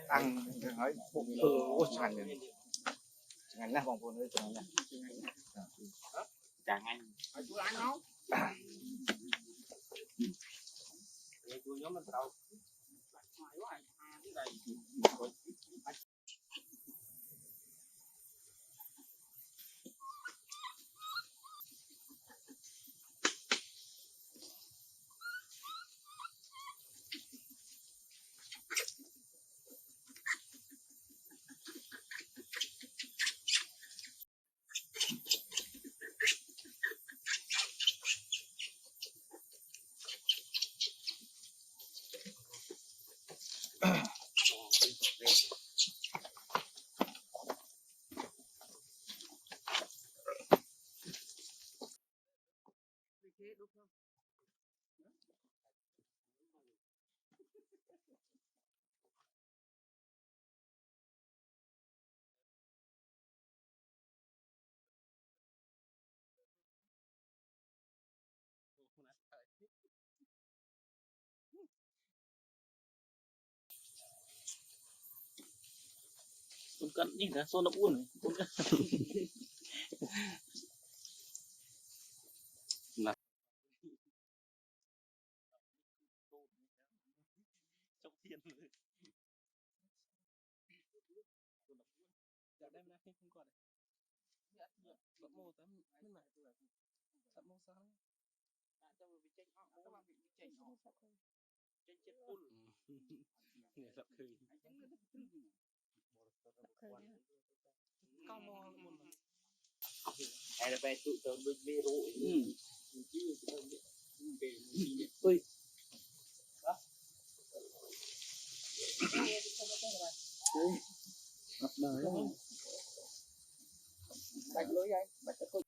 ăn hỏi bụng ôi ngành là vòng vốn ơi chẳng là chẳng anh chú anh không chú nhóm mình đâu cận đi là xô nó buồn là trong thiên đem ra không còn đấy mô tấm nước này sắp mô sao trong bị chênh họ các bạn bị chênh họ chênh chết ul người sắp khơi cao mò luôn hay là về tụ tớ bên bê rụi ui đó đời bạch lối anh bạch có